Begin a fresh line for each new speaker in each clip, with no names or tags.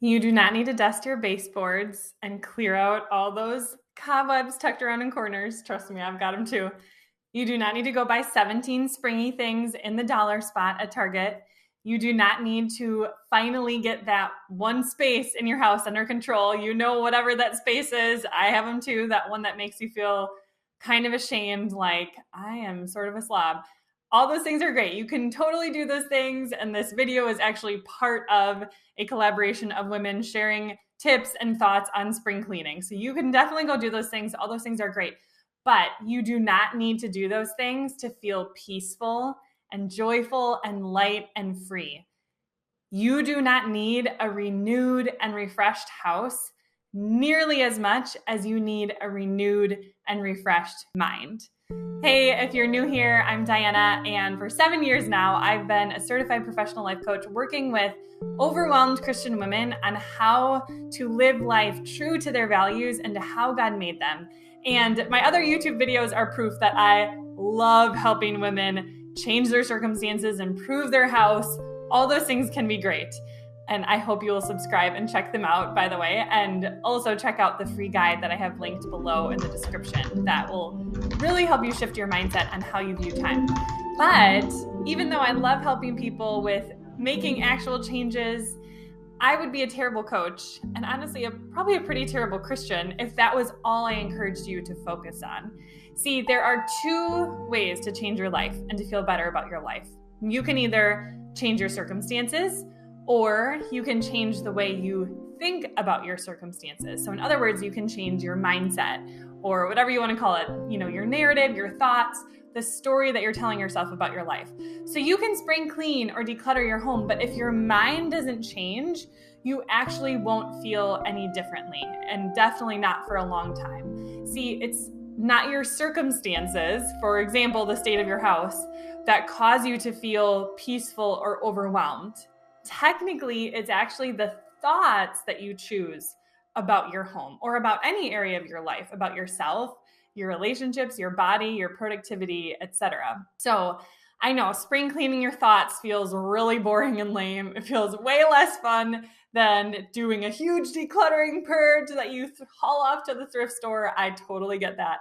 You do not need to dust your baseboards and clear out all those cobwebs tucked around in corners. Trust me, I've got them too. You do not need to go buy 17 springy things in the dollar spot at Target. You do not need to finally get that one space in your house under control. You know, whatever that space is, I have them too. That one that makes you feel kind of ashamed, like I am sort of a slob. All those things are great. You can totally do those things. And this video is actually part of a collaboration of women sharing tips and thoughts on spring cleaning. So you can definitely go do those things. All those things are great. But you do not need to do those things to feel peaceful and joyful and light and free. You do not need a renewed and refreshed house nearly as much as you need a renewed and refreshed mind. Hey, if you're new here, I'm Diana, and for 7 years now, I've been a certified professional life coach working with overwhelmed Christian women on how to live life true to their values and to how God made them. And my other YouTube videos are proof that I love helping women change their circumstances, improve their house. All those things can be great. And I hope you will subscribe and check them out, by the way. And also check out the free guide that I have linked below in the description that will really help you shift your mindset on how you view time. But even though I love helping people with making actual changes, I would be a terrible coach and honestly, probably a pretty terrible Christian if that was all I encouraged you to focus on. See, there are two ways to change your life and to feel better about your life. You can either change your circumstances, or you can change the way you think about your circumstances. So in other words, you can change your mindset or whatever you want to call it, your narrative, your thoughts, the story that you're telling yourself about your life. So you can spring clean or declutter your home, but if your mind doesn't change, you actually won't feel any differently, and definitely not for a long time. See, it's not your circumstances, for example, the state of your house, that cause you to feel peaceful or overwhelmed. Technically, it's actually the thoughts that you choose about your home or about any area of your life, about yourself, your relationships, your body, your productivity, etc. So I know spring cleaning your thoughts feels really boring and lame. It feels way less fun than doing a huge decluttering purge that you haul off to the thrift store. I totally get that.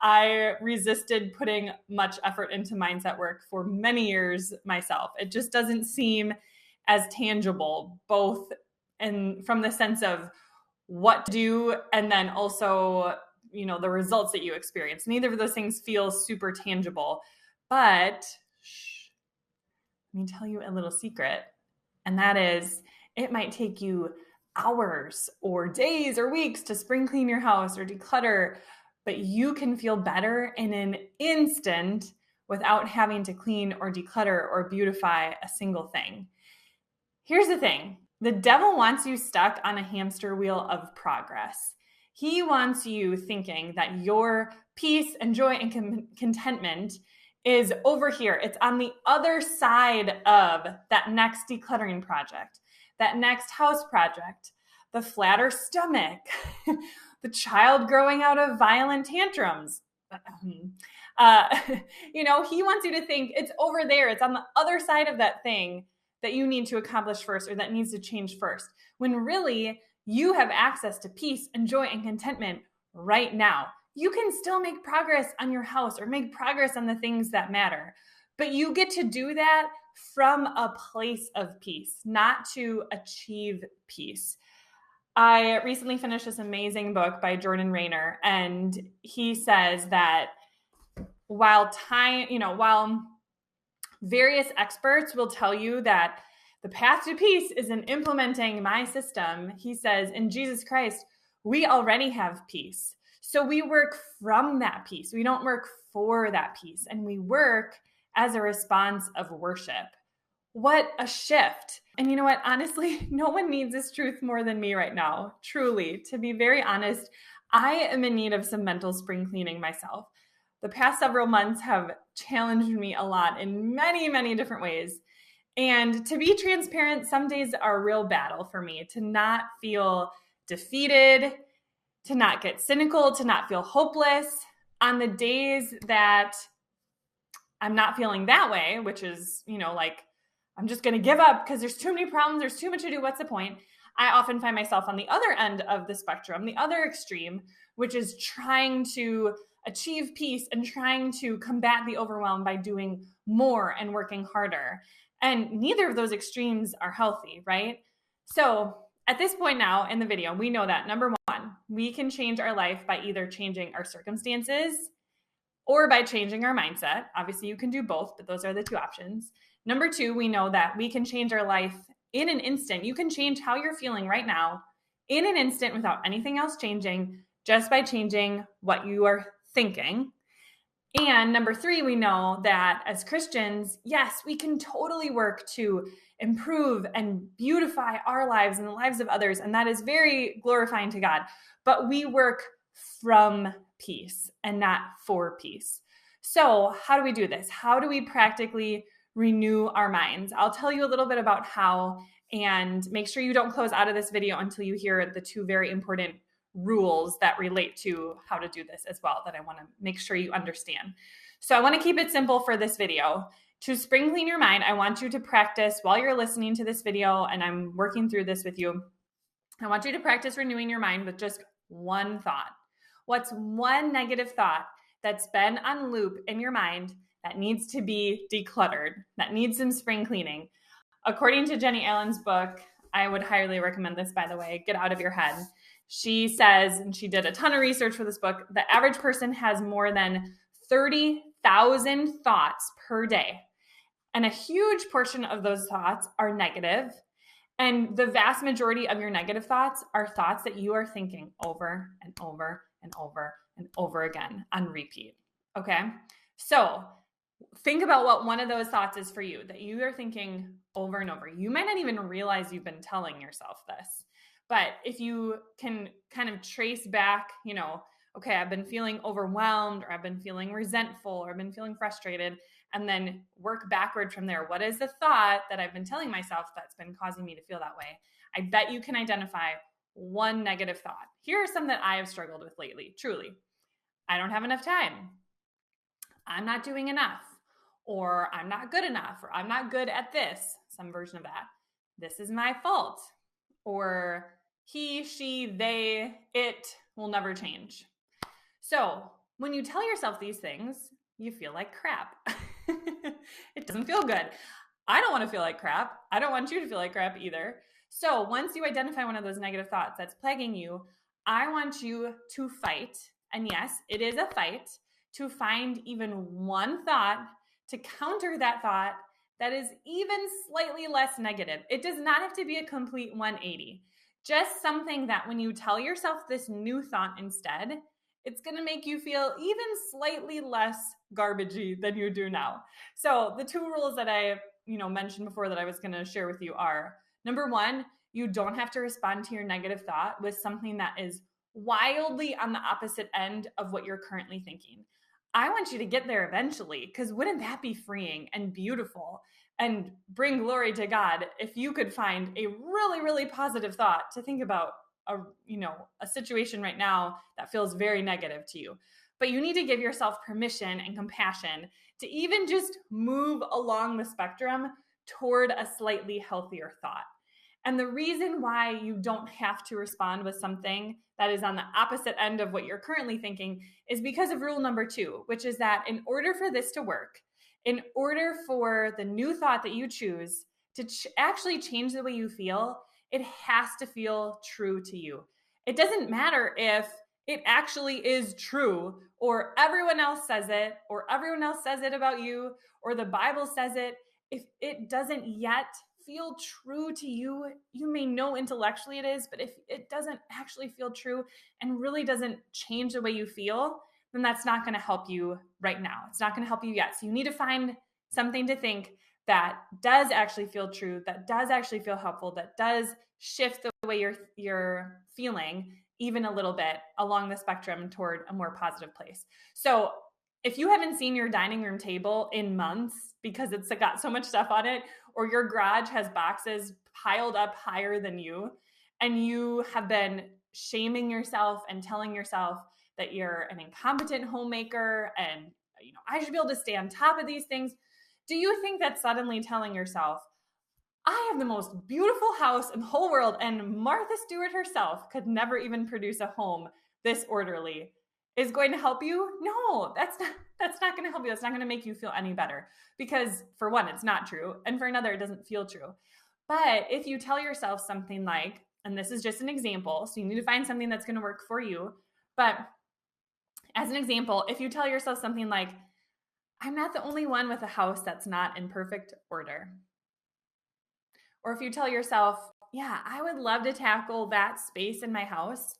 I resisted putting much effort into mindset work for many years myself. It just doesn't seem as tangible, both from the sense of what to do and then also, the results that you experience. Neither of those things feel super tangible, but let me tell you a little secret. And that is, it might take you hours or days or weeks to spring clean your house or declutter, but you can feel better in an instant without having to clean or declutter or beautify a single thing. Here's the thing. The devil wants you stuck on a hamster wheel of progress. He wants you thinking that your peace and joy and contentment is over here. It's on the other side of that next decluttering project, that next house project, the flatter stomach, the child growing out of violent tantrums. He wants you to think it's over there. It's on the other side of that thing that you need to accomplish first or that needs to change first, when really you have access to peace and joy and contentment right now. You can still make progress on your house or make progress on the things that matter, but you get to do that from a place of peace, not to achieve peace. I recently finished this amazing book by Jordan Raynor, and he says that while various experts will tell you that the path to peace is in implementing my system, he says, in Jesus Christ, we already have peace. So we work from that peace. We don't work for that peace. And we work as a response of worship. What a shift. And you know what? Honestly, no one needs this truth more than me right now. Truly, to be very honest, I am in need of some mental spring cleaning myself. The past several months have challenged me a lot in many, many different ways. And to be transparent, some days are a real battle for me to not feel defeated, to not get cynical, to not feel hopeless. On the days that I'm not feeling that way, which is, I'm just going to give up because there's too many problems, there's too much to do, what's the point? I often find myself on the other end of the spectrum, the other extreme, which is trying to achieve peace and trying to combat the overwhelm by doing more and working harder. And neither of those extremes are healthy, right? So at this point now in the video, we know that number one, we can change our life by either changing our circumstances or by changing our mindset. Obviously, you can do both, but those are the two options. Number two, we know that we can change our life in an instant. You can change how you're feeling right now in an instant without anything else changing, just by changing what you are thinking. And number three, we know that as Christians, yes, we can totally work to improve and beautify our lives and the lives of others. And that is very glorifying to God. But we work from peace and not for peace. So how do we do this? How do we practically renew our minds? I'll tell you a little bit about how, and make sure you don't close out of this video until you hear the two very important rules that relate to how to do this as well that I want to make sure you understand. So I want to keep it simple for this video. To spring clean your mind, I want you to practice while you're listening to this video and I'm working through this with you. I want you to practice renewing your mind with just one thought. What's one negative thought that's been on loop in your mind that needs to be decluttered, that needs some spring cleaning? According to Jenny Allen's book, I would highly recommend this, by the way, Get Out of Your Head. She says, and she did a ton of research for this book, the average person has more than 30,000 thoughts per day. And a huge portion of those thoughts are negative. And the vast majority of your negative thoughts are thoughts that you are thinking over and over and over and over again on repeat. Okay? So think about what one of those thoughts is for you that you are thinking over and over. You might not even realize you've been telling yourself this. But if you can kind of trace back, okay, I've been feeling overwhelmed, or I've been feeling resentful, or I've been feeling frustrated, and then work backward from there. What is the thought that I've been telling myself that's been causing me to feel that way? I bet you can identify one negative thought. Here are some that I have struggled with lately, truly. I don't have enough time. I'm not doing enough. Or I'm not good enough. Or I'm not good at this, some version of that. This is my fault. Or he, she, they, it will never change. So when you tell yourself these things, you feel like crap. It doesn't feel good. I don't want to feel like crap. I don't want you to feel like crap either. So once you identify one of those negative thoughts that's plaguing you, I want you to fight. And yes, it is a fight to find even one thought to counter that thought that is even slightly less negative. It does not have to be a complete 180. Just something that when you tell yourself this new thought instead, it's going to make you feel even slightly less garbagey than you do now. So the two rules that I mentioned before that I was going to share with you are, number one, you don't have to respond to your negative thought with something that is wildly on the opposite end of what you're currently thinking. I want you to get there eventually, because wouldn't that be freeing and beautiful and bring glory to God if you could find a really, really positive thought to think about a situation right now that feels very negative to you. But you need to give yourself permission and compassion to even just move along the spectrum toward a slightly healthier thought. And the reason why you don't have to respond with something that is on the opposite end of what you're currently thinking is because of rule number 2, which is that in order for this to work, in order for the new thought that you choose to actually change the way you feel, it has to feel true to you. It doesn't matter if it actually is true, or everyone else says it, or everyone else says it about you, or the Bible says it. If it doesn't yet feel true to you, you may know intellectually it is, but if it doesn't actually feel true and really doesn't change the way you feel, then that's not going to help you right now. It's not going to help you yet. So you need to find something to think that does actually feel true, that does actually feel helpful, that does shift the way you're feeling even a little bit along the spectrum toward a more positive place. So if you haven't seen your dining room table in months because it's got so much stuff on it, or your garage has boxes piled up higher than you, and you have been shaming yourself and telling yourself that you're an incompetent homemaker and I should be able to stay on top of these things, do you think that suddenly telling yourself, I have the most beautiful house in the whole world, and Martha Stewart herself could never even produce a home this orderly, is going to help you? No, that's not going to help you. That's not going to make you feel any better, because for one, it's not true, and for another, it doesn't feel true. But if you tell yourself something like, and this is just an example, so you need to find something that's going to work for you, but as an example, if you tell yourself something like, I'm not the only one with a house that's not in perfect order. Or if you tell yourself, yeah, I would love to tackle that space in my house,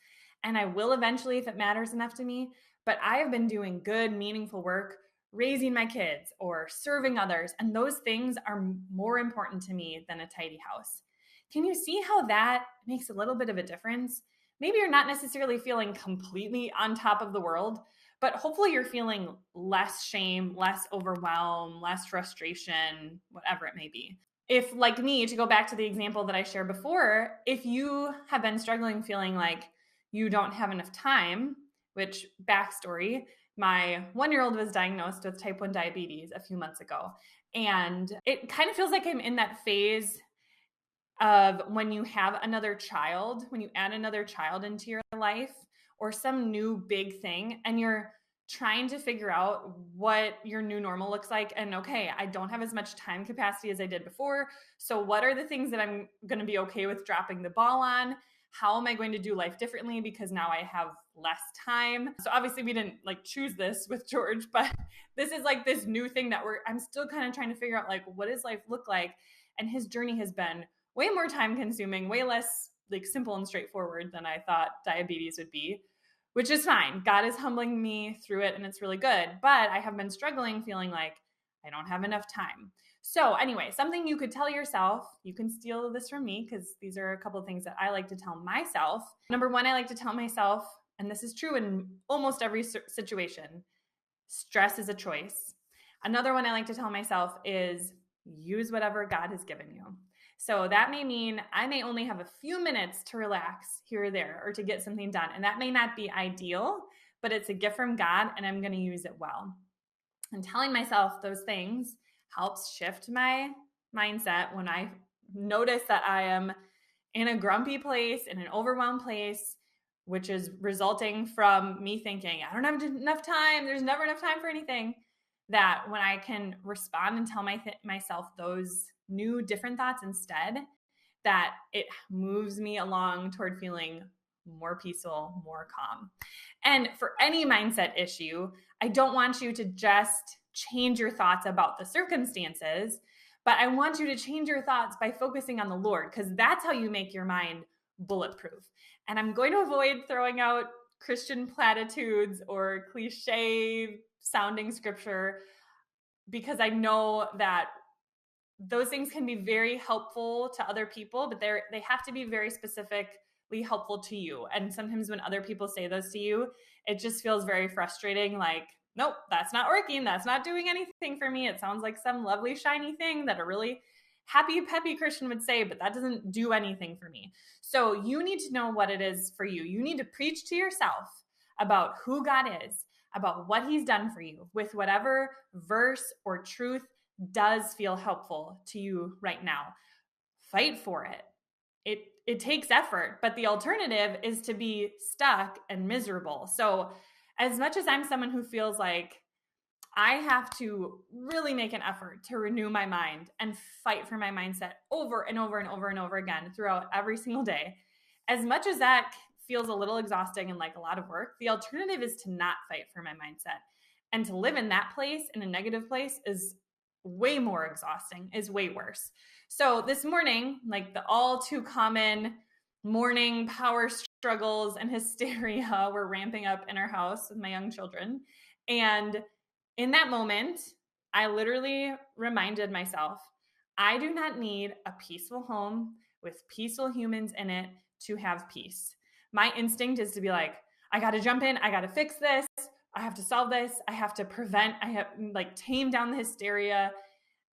and I will eventually if it matters enough to me, but I have been doing good, meaningful work raising my kids or serving others, and those things are more important to me than a tidy house. Can you see how that makes a little bit of a difference? Maybe you're not necessarily feeling completely on top of the world, but hopefully you're feeling less shame, less overwhelm, less frustration, whatever it may be. If, like me, to go back to the example that I shared before, if you have been struggling feeling like you don't have enough time, which, backstory, my 1-year-old was diagnosed with type 1 diabetes a few months ago. And it kind of feels like I'm in that phase of when you have another child, when you add another child into your life or some new big thing, and you're trying to figure out what your new normal looks like. And okay, I don't have as much time capacity as I did before. So what are the things that I'm going to be okay with dropping the ball on? How am I going to do life differently because now I have less time? So obviously we didn't like choose this with George, but this is like this new thing that I'm still kind of trying to figure out, like, what does life look like? And his journey has been way more time consuming, way less like simple and straightforward than I thought diabetes would be, which is fine. God is humbling me through it and it's really good. But I have been struggling feeling like I don't have enough time. So anyway, something you could tell yourself, you can steal this from me because these are a couple of things that I like to tell myself. Number one, I like to tell myself, and this is true in almost every situation, stress is a choice. Another one I like to tell myself is use whatever God has given you. So that may mean I may only have a few minutes to relax here or there or to get something done. And that may not be ideal, but it's a gift from God and I'm going to use it well. And telling myself those things helps shift my mindset when I notice that I am in a grumpy place, in an overwhelmed place, which is resulting from me thinking, I don't have enough time. There's never enough time for anything. That when I can respond and tell myself those new different thoughts instead, that it moves me along toward feeling more peaceful, more calm. And for any mindset issue, I don't want you to just change your thoughts about the circumstances, but I want you to change your thoughts by focusing on the Lord, because that's how you make your mind bulletproof. And I'm going to avoid throwing out Christian platitudes or cliche sounding scripture because I know that those things can be very helpful to other people, but they have to be very specifically helpful to you. And sometimes when other people say those to you, it just feels very frustrating. Like, nope, that's not working. That's not doing anything for me. It sounds like some lovely, shiny thing that a really happy, peppy Christian would say, but that doesn't do anything for me. So you need to know what it is for you. You need to preach to yourself about who God is, about what he's done for you with whatever verse or truth does feel helpful to you right now. Fight for it. It takes effort, but the alternative is to be stuck and miserable. So as much as I'm someone who feels like I have to really make an effort to renew my mind and fight for my mindset over and over and over and over again throughout every single day, as much as that feels a little exhausting and like a lot of work, the alternative is to not fight for my mindset. And to live in that place, in a negative place, is way more exhausting, is way worse. So this morning, like the all too common morning power struggles and hysteria were ramping up in our house with my young children. And in that moment, I literally reminded myself, I do not need a peaceful home with peaceful humans in it to have peace. My instinct is to be like, I got to jump in. I got to fix this. I have to solve this. I have to prevent, I have like tame down the hysteria.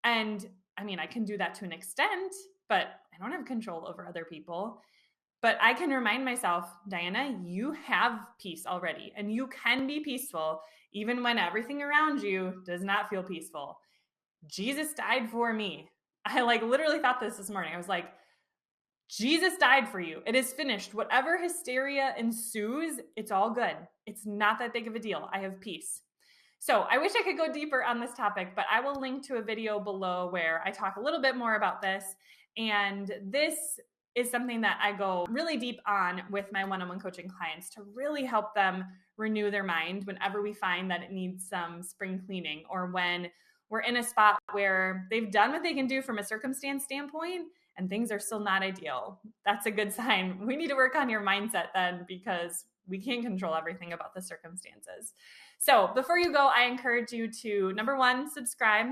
And I mean, I can do that to an extent, but I don't have control over other people. But I can remind myself, Diana, you have peace already, and you can be peaceful even when everything around you does not feel peaceful. Jesus died for me. I like literally thought this morning. I was like, Jesus died for you. It is finished. Whatever hysteria ensues, it's all good. It's not that big of a deal. I have peace. So I wish I could go deeper on this topic, but I will link to a video below where I talk a little bit more about this. And this is something that I go really deep on with my one-on-one coaching clients to really help them renew their mind whenever we find that it needs some spring cleaning, or when we're in a spot where they've done what they can do from a circumstance standpoint and things are still not ideal. That's a good sign. We need to work on your mindset then, because we can't control everything about the circumstances. So before you go, I encourage you to, number one, subscribe.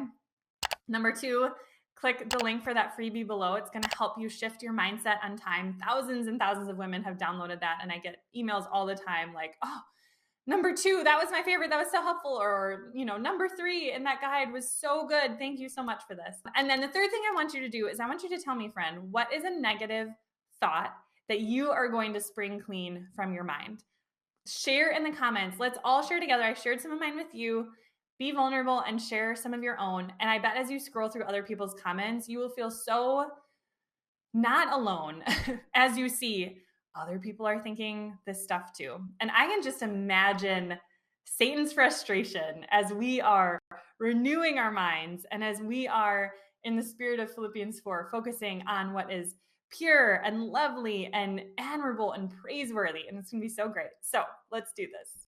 Number two, click the link for that freebie below. It's going to help you shift your mindset on time. Thousands and thousands of women have downloaded that, and I get emails all the time like, oh, number two, that was my favorite. That was so helpful. Or, number three in that guide was so good. Thank you so much for this. And then the third thing I want you to do is I want you to tell me, friend, what is a negative thought that you are going to spring clean from your mind? Share in the comments. Let's all share together. I shared some of mine with you. Be vulnerable and share some of your own. And I bet as you scroll through other people's comments, you will feel so not alone as you see other people are thinking this stuff too. And I can just imagine Satan's frustration as we are renewing our minds and as we are, in the spirit of Philippians 4, focusing on what is pure and lovely and admirable and praiseworthy. And it's going to be so great. So let's do this.